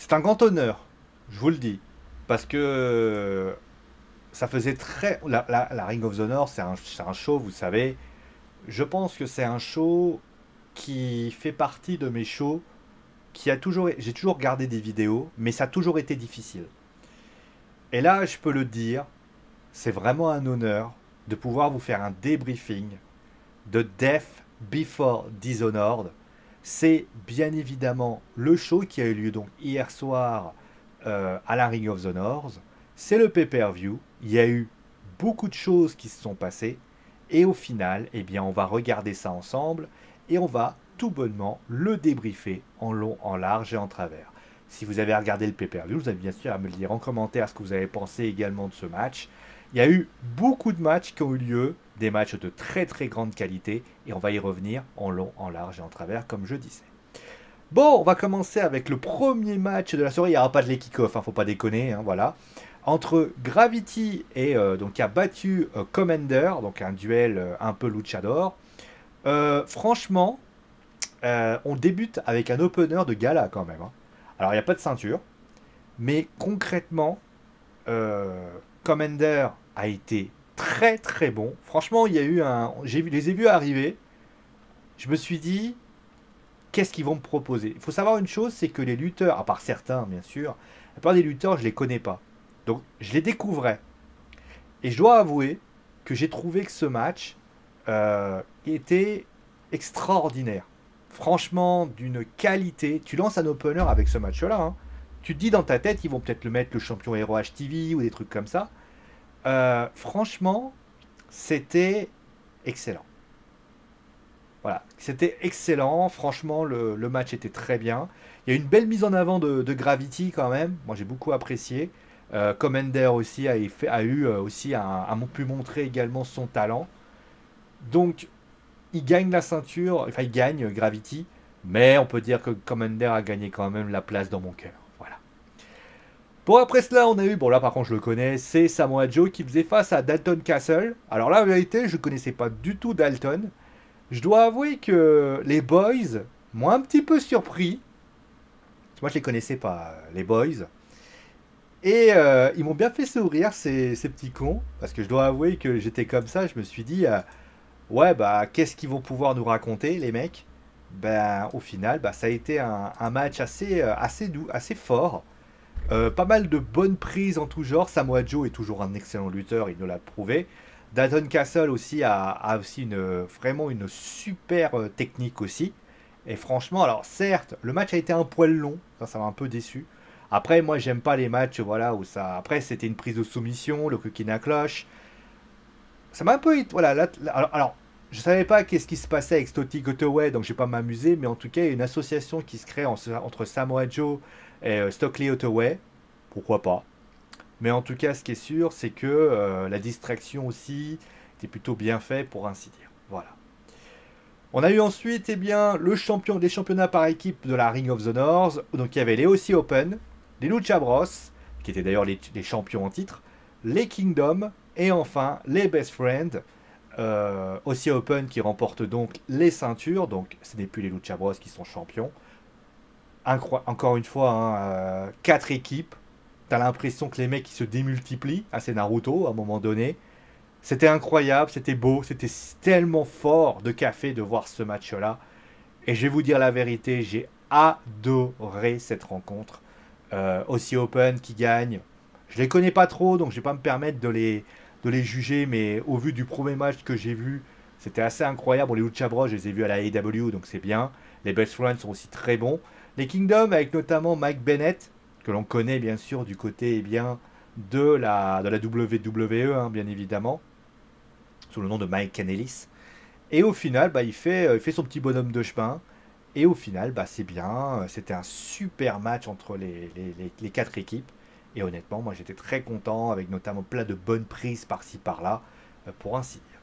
C'est un grand honneur, je vous le dis. Parce que ça faisait très... La Ring of the North, c'est un show, vous savez. Je pense que c'est un show qui fait partie de mes shows qui a toujours... J'ai toujours regardé des vidéos, mais ça a toujours été difficile. Et là, je peux le dire, c'est vraiment un honneur de pouvoir vous faire un débriefing de Death Before Dishonored. C'est bien évidemment le show qui a eu lieu donc hier soir à la Ring of the North. C'est le pay-per-view. Il y a eu beaucoup de choses qui se sont passées. Et au final, eh bien, on va regarder ça ensemble et on va tout bonnement le débriefer en long, en large et en travers. Si vous avez regardé le pay-per-view, vous avez bien sûr à me le dire en commentaire ce que vous avez pensé également de ce match. Il y a eu beaucoup de matchs qui ont eu lieu, des matchs de très très grande qualité, et on va y revenir en long, en large et en travers, comme je disais. Bon, on va commencer avec le premier match de la soirée. Il n'y aura pas de les kick-off, hein, faut pas déconner, hein, voilà. Entre Gravity et donc qui a battu Commander, donc un duel un peu luchador. Franchement, on débute avec un opener de gala quand même, hein. Alors il n'y a pas de ceinture, mais concrètement, Commander a été très très bon. Franchement, il y a eu un, les ai vus arriver. Je me suis dit, qu'est-ce qu'ils vont me proposer? Il faut savoir une chose, c'est que les lutteurs, à part certains bien sûr, la plupart des lutteurs, je les connais pas. Donc je les découvrais. Et je dois avouer que j'ai trouvé que ce match était extraordinaire. Franchement, d'une qualité. Tu lances un opener avec ce match-là, hein. Tu te dis dans ta tête, ils vont peut-être le mettre le champion Hero HTV ou des trucs comme ça. Franchement, c'était excellent. Voilà, c'était excellent. Franchement, le match était très bien. Il y a une belle mise en avant de Gravity quand même. Moi, j'ai beaucoup apprécié. Commander aussi a eu aussi pu montrer également son talent. Donc, il gagne la ceinture. Enfin, il gagne Gravity. Mais on peut dire que Commander a gagné quand même la place dans mon cœur. Voilà. Bon, après cela, on a eu, bon là par contre je le connais, c'est Samoa Joe qui faisait face à Dalton Castle. Alors là, en vérité, je ne connaissais pas du tout Dalton. Je dois avouer que les Boys m'ont un petit peu surpris. Moi, je les connaissais pas, les Boys. Et ils m'ont bien fait sourire, ces petits cons. Parce que je dois avouer que j'étais comme ça. Je me suis dit, ouais, bah, qu'est-ce qu'ils vont pouvoir nous raconter, les mecs? Ben, au final, bah, ça a été un match assez doux, assez fort. Pas mal de bonnes prises en tout genre. Samoa Joe est toujours un excellent lutteur, il nous l'a prouvé. Dalton Castle aussi a aussi vraiment une super technique aussi. Et franchement, alors certes, le match a été un poil long, ça m'a un peu déçu. Après, moi j'aime pas les matchs voilà, où ça. Après, c'était une prise de soumission, le Kukina cloche. Ça m'a un peu. Voilà, alors, je savais pas qu'est-ce qui se passait avec Stotty Gotoway, donc je vais pas m'amuser, mais en tout cas, il y a une association qui se crée entre Samoa Joe et Stockley Ottaway. Pourquoi pas? Mais en tout cas, ce qui est sûr, c'est que la distraction aussi était plutôt bien faite, pour ainsi dire. Voilà. On a eu ensuite eh bien, le champion des championnats par équipe de la Ring of the North. Donc il y avait les OC Open, les Lucha Bros, qui étaient d'ailleurs les champions en titre, les Kingdom, et enfin les Best Friends. OC Open qui remporte donc les ceintures. Donc ce n'est plus les Lucha Bros qui sont champions. Encore une fois, hein, 4 équipes. T'as l'impression que les mecs ils se démultiplient. Ah, c'est Naruto à un moment donné. C'était incroyable, c'était beau, c'était tellement fort de café de voir ce match-là. Et je vais vous dire la vérité, j'ai adoré cette rencontre. Aussi Open qui gagne. Je les connais pas trop, donc je vais pas me permettre de les juger, mais au vu du premier match que j'ai vu, c'était assez incroyable. Bon, les Lucha Bros, je les ai vus à la AEW, donc c'est bien. Les Best Friends sont aussi très bons. Les Kingdom, avec notamment Mike Bennett, que l'on connaît bien sûr du côté bien de la WWE, hein, bien évidemment, sous le nom de Mike Kanellis. Et au final, bah, il fait son petit bonhomme de chemin. Et au final, bah, c'est bien. C'était un super match entre les 4 équipes. Et honnêtement, moi j'étais très content, avec notamment plein de bonnes prises par-ci par-là, pour ainsi dire.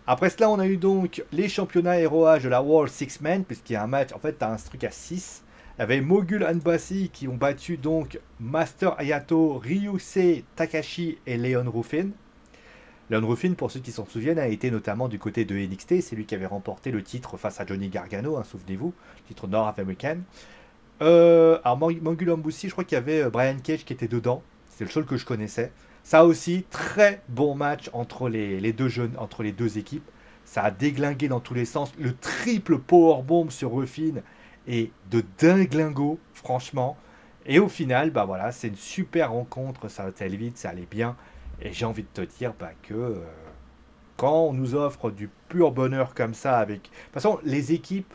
Après cela, on a eu donc les championnats ROH de la World Six Men, puisqu'il y a un match, en fait, tu as un truc à 6. Il y avait Mogul Anbasi qui ont battu donc Master Ayato, Ryusei Takashi et Leon Ruffin. Leon Ruffin, pour ceux qui s'en souviennent, a été notamment du côté de NXT. C'est lui qui avait remporté le titre face à Johnny Gargano, hein, souvenez-vous, titre nord-américain. Alors Mangulambussi, je crois qu'il y avait Brian Cage qui était dedans. C'est le seul que je connaissais. Ça aussi, très bon match entre les deux jeunes, entre les deux équipes. Ça a déglingué dans tous les sens. Le triple powerbomb sur Ruffin est de dinglingo, franchement. Et au final, bah voilà, c'est une super rencontre. Ça allait vite, ça allait bien. Et j'ai envie de te dire bah, que quand on nous offre du pur bonheur comme ça, avec. De toute façon, les équipes,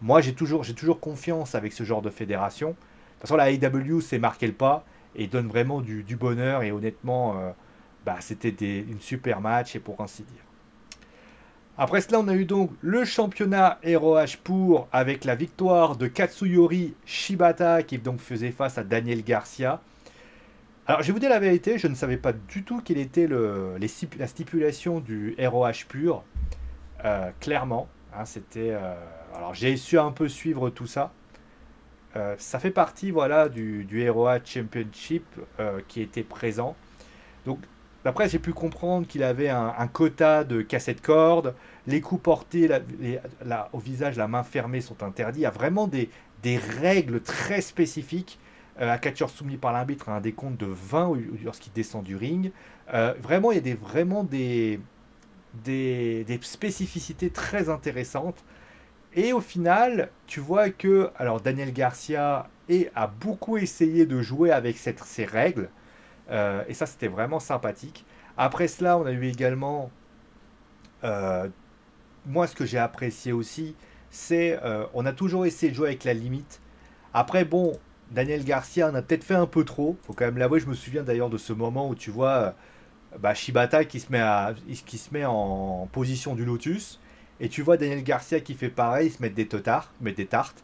moi j'ai toujours confiance avec ce genre de fédération. De toute façon, la AEW s'est marqué le pas et donne vraiment du bonheur. Et honnêtement, bah, c'était une super match, et pour ainsi dire. Après cela, on a eu donc le championnat ROH pour avec la victoire de Katsuyori Shibata qui donc faisait face à Daniel Garcia. Alors, je vais vous dire la vérité, je ne savais pas du tout quelle était la stipulation du ROH pur. Clairement, hein, c'était. Alors, j'ai su un peu suivre tout ça. Ça fait partie, voilà, du ROH Championship qui était présent. Donc, d'après, j'ai pu comprendre qu'il avait un quota de cassettes cordes. Les coups portés au visage, la main fermée sont interdits. Il y a vraiment des règles très spécifiques. Un catcheur soumis par l'arbitre a un décompte de 20 lorsqu'il descend du ring. Vraiment, il y a vraiment des spécificités très intéressantes. Et au final, tu vois que alors Daniel Garcia a beaucoup essayé de jouer avec ces règles. Et ça, c'était vraiment sympathique. Après cela, on a eu également, euh, moi, ce que j'ai apprécié aussi, c'est on a toujours essayé de jouer avec la limite. Après, bon, Daniel Garcia en a peut-être fait un peu trop. Faut quand même l'avouer. Je me souviens d'ailleurs de ce moment où tu vois bah, Shibata qui se met en position du lotus. Et tu vois Daniel Garcia qui fait pareil, se mettre des teutards, mettre des tartes.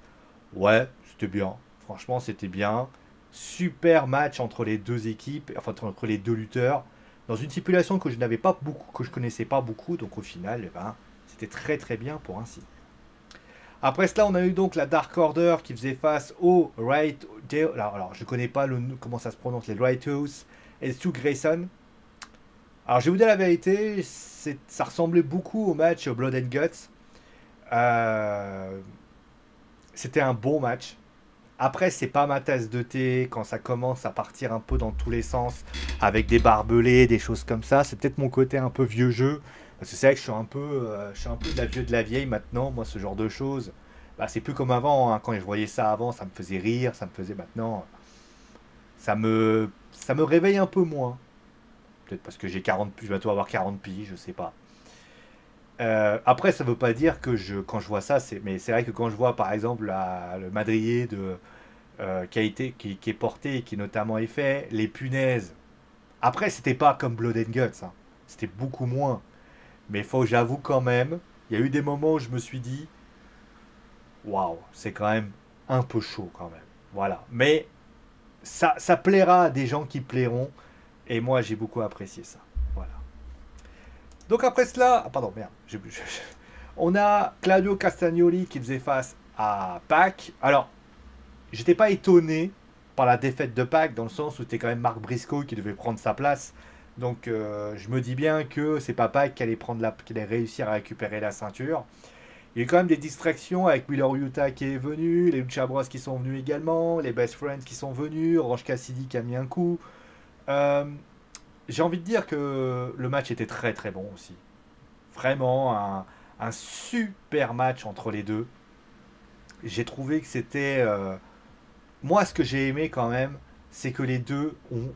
Ouais, c'était bien. Franchement, c'était bien. Super match entre les deux équipes, enfin entre les deux lutteurs, dans une stipulation que je n'avais pas beaucoup, que je connaissais pas beaucoup. Donc au final, eh ben, c'était très très bien pour ainsi. Après cela, on a eu donc la Dark Order qui faisait face au Right. Alors je connais pas comment ça se prononce, les Righteous et Stu Grayson. Alors, je vais vous dire la vérité, ça ressemblait beaucoup au match Blood and Guts. Euh, C'était un bon match. Après, c'est pas ma tasse de thé quand ça commence à partir un peu dans tous les sens avec des barbelés, des choses comme ça. C'est peut-être mon côté un peu vieux jeu. Parce que c'est vrai que je suis un peu de la vieille maintenant. Moi, ce genre de choses, bah, c'est plus comme avant, hein. Quand je voyais ça avant, ça me faisait rire, ça me faisait maintenant. Ça me réveille un peu moins. Peut-être parce que j'ai 40, je vais bientôt avoir 40 piges, je sais pas. Après, ça veut pas dire que quand je vois ça, mais c'est vrai que quand je vois par exemple le madrier qui est porté et qui notamment est fait, les punaises. Après, c'était pas comme Blood and Guts, hein. C'était beaucoup moins. Mais j'avoue quand même, il y a eu des moments où je me suis dit, waouh, c'est quand même un peu chaud quand même. Voilà. Mais ça plaira à des gens qui plairont. Et moi, j'ai beaucoup apprécié ça. Voilà. Donc après cela, ah, pardon, merde, on a Claudio Castagnoli qui faisait face à Pac. Alors, j'étais pas étonné par la défaite de Pac dans le sens où c'était quand même Marc Briscoe qui devait prendre sa place. Donc je me dis bien que c'est pas Pac qui allait réussir à récupérer la ceinture. Il y a eu quand même des distractions avec Wheeler Yuta qui est venu, les Lucha Bros qui sont venus également, les Best Friends qui sont venus, Orange Cassidy qui a mis un coup. Euh, j'ai envie de dire que le match était très très bon aussi. Vraiment un super match entre les deux. J'ai trouvé que c'était... moi, ce que j'ai aimé quand même, c'est que les deux ont...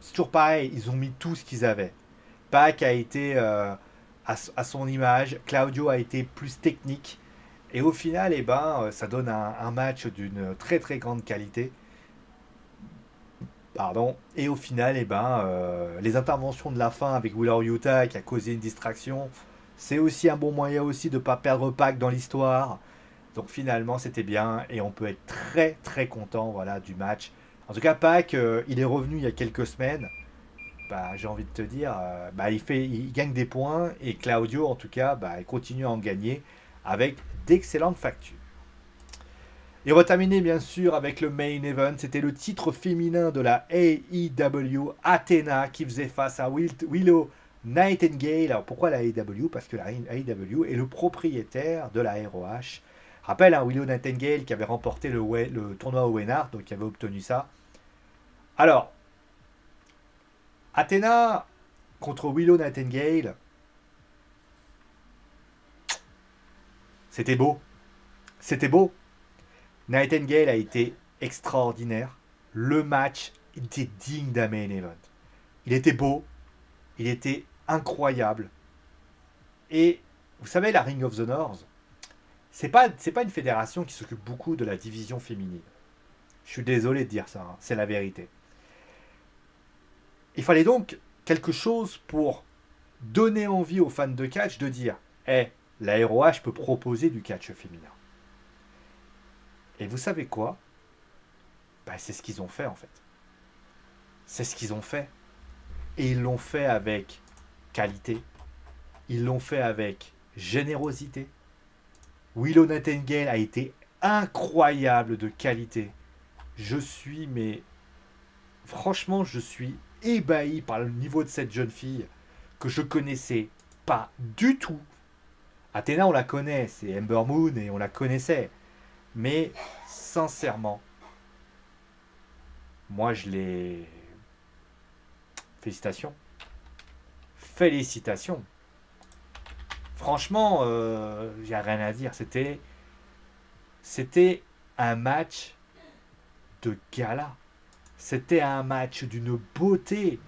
C'est toujours pareil, ils ont mis tout ce qu'ils avaient. Pac a été à son image, Claudio a été plus technique. Et au final, eh ben, ça donne un match d'une très très grande qualité. Pardon. Et au final, eh ben, les interventions de la fin avec Wheeler Yuta qui a causé une distraction, c'est aussi un bon moyen aussi de ne pas perdre Pac dans l'histoire. Donc finalement, c'était bien et on peut être très très content voilà, du match. En tout cas, Pac, il est revenu il y a quelques semaines. Bah, j'ai envie de te dire, bah, il gagne des points et Claudio, en tout cas, bah, il continue à en gagner avec d'excellentes factures. Et on va terminer bien sûr avec le main event. C'était le titre féminin de la AEW, Athena, qui faisait face à Willow Nightingale. Alors pourquoi la AEW? Parce que la AEW est le propriétaire de la ROH. Rappelle, hein, Willow Nightingale qui avait remporté le tournoi Owen Hart, donc qui avait obtenu ça. Alors, Athena contre Willow Nightingale, c'était beau. C'était beau. Nightingale a été extraordinaire. Le match était digne d'un main event. Il était beau. Il était incroyable. Et vous savez, la Ring of the North, c'est pas une fédération qui s'occupe beaucoup de la division féminine. Je suis désolé de dire ça, hein, c'est la vérité. Il fallait donc quelque chose pour donner envie aux fans de catch de dire hey, la ROH peut proposer du catch féminin. Et vous savez quoi? Ben, c'est ce qu'ils ont fait en fait. C'est ce qu'ils ont fait. Et ils l'ont fait avec qualité. Ils l'ont fait avec générosité. Willow Nightingale a été incroyable de qualité. Je suis, mais franchement, je suis ébahi par le niveau de cette jeune fille que je connaissais pas du tout. Athena, on la connaît, c'est Ember Moon et on la connaissait. Mais sincèrement, moi je l'ai... Félicitations. Félicitations. Franchement, j'ai rien à dire. C'était un match de gala. C'était un match d'une beauté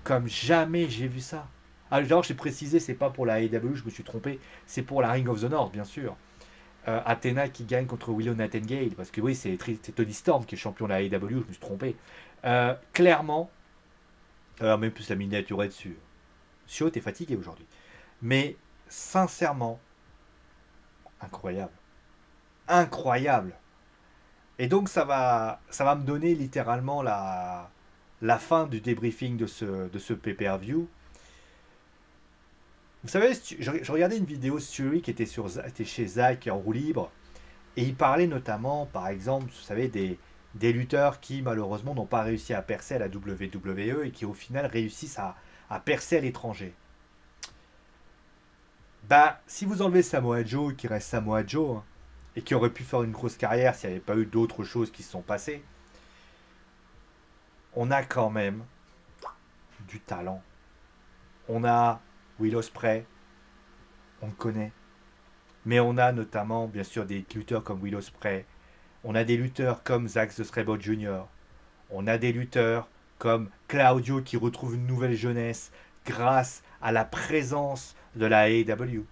comme jamais j'ai vu ça. Alors j'ai précisé, c'est pas pour la AEW, je me suis trompé, c'est pour la Ring of the North, bien sûr. Athena qui gagne contre Willow Nightingale, parce que oui, c'est Tony Storm qui est champion de la AEW, je me suis trompé. Clairement, même plus la miniature est dessus. Sio, t'es fatigué aujourd'hui. Mais sincèrement, incroyable. Incroyable. Et donc ça va me donner littéralement la fin du débriefing de ce pay-per-view. Vous savez, je regardais une vidéo Stewie qui était chez Zach en roue libre, et il parlait notamment, par exemple, vous savez, des lutteurs qui malheureusement n'ont pas réussi à percer à la WWE et qui au final réussissent à percer à l'étranger. Bah, si vous enlevez Samoa Joe, qui reste Samoa Joe, hein, et qui aurait pu faire une grosse carrière s'il n'y avait pas eu d'autres choses qui se sont passées, on a quand même du talent. On a Will Ospreay, on le connaît. Mais on a notamment, bien sûr, des lutteurs comme Will Ospreay. On a des lutteurs comme Zack the Sabre Jr. On a des lutteurs comme Claudio qui retrouve une nouvelle jeunesse grâce à la présence de la AEW.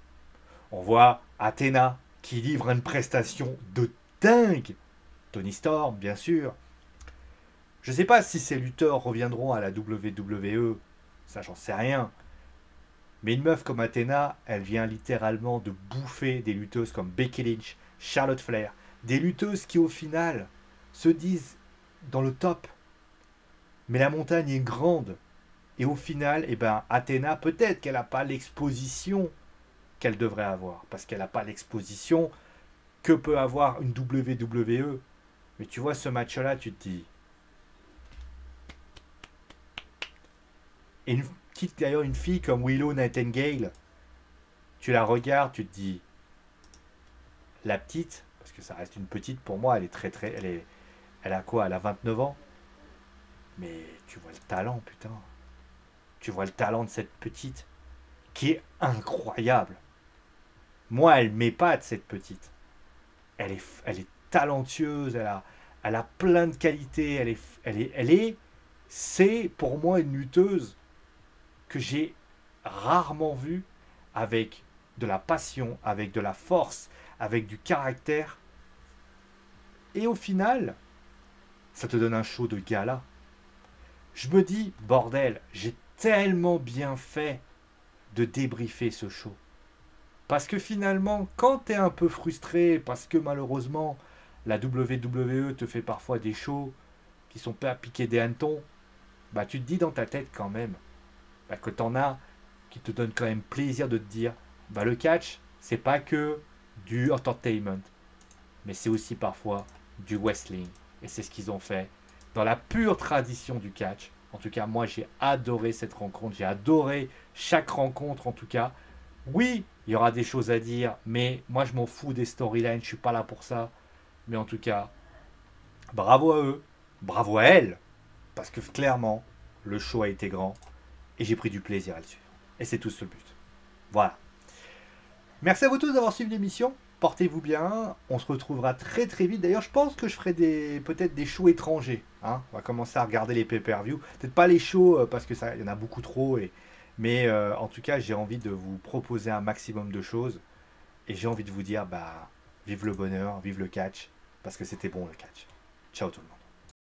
On voit Athena qui livre une prestation de dingue. Tony Storm, bien sûr. Je ne sais pas si ces lutteurs reviendront à la WWE, ça j'en sais rien. Mais une meuf comme Athena, elle vient littéralement de bouffer des lutteuses comme Becky Lynch, Charlotte Flair, des lutteuses qui au final se disent dans le top. Mais la montagne est grande. Et au final, eh ben, Athena, peut-être qu'elle n'a pas l'exposition qu'elle devrait avoir. Parce qu'elle n'a pas l'exposition que peut avoir une WWE. Mais tu vois ce match-là, tu te dis... Et d'ailleurs, une fille comme Willow Nightingale, tu la regardes, tu te dis... La petite, parce que ça reste une petite pour moi, elle est très... Elle a quoi? Elle a 29 ans. Mais tu vois le talent, putain. Tu vois le talent de cette petite qui est incroyable. Moi, elle m'épate, cette petite. Elle est talentueuse, elle a plein de qualités. C'est pour moi une lutteuse que j'ai rarement vue avec de la passion, avec de la force, avec du caractère. Et au final, ça te donne un show de gala. Je me dis, bordel, j'ai tellement bien fait de débriefer ce show. Parce que finalement, quand tu es un peu frustré, parce que malheureusement, la WWE te fait parfois des shows qui sont pas à piquer des hannetons, bah tu te dis dans ta tête quand même bah, que t'en as qui te donnent quand même plaisir de te dire, bah le catch, c'est pas que du entertainment, mais c'est aussi parfois du wrestling. Et c'est ce qu'ils ont fait dans la pure tradition du catch. En tout cas, moi, j'ai adoré cette rencontre. J'ai adoré chaque rencontre, en tout cas. Oui, Il y aura des choses à dire, mais moi je m'en fous des storylines, je suis pas là pour ça. Mais en tout cas, bravo à eux, bravo à elle, parce que clairement, le show a été grand et j'ai pris du plaisir à le suivre. Et c'est tout ce but. Voilà. Merci à vous tous d'avoir suivi l'émission. Portez-vous bien. On se retrouvera très très vite. D'ailleurs, je pense que je ferai peut-être des shows étrangers. Hein. On va commencer à regarder les pay-per-view. Peut-être pas les shows parce que ça, il y en a beaucoup trop. Mais en tout cas, j'ai envie de vous proposer un maximum de choses. Et j'ai envie de vous dire, bah, vive le bonheur, vive le catch. Parce que c'était bon le catch. Ciao tout le monde.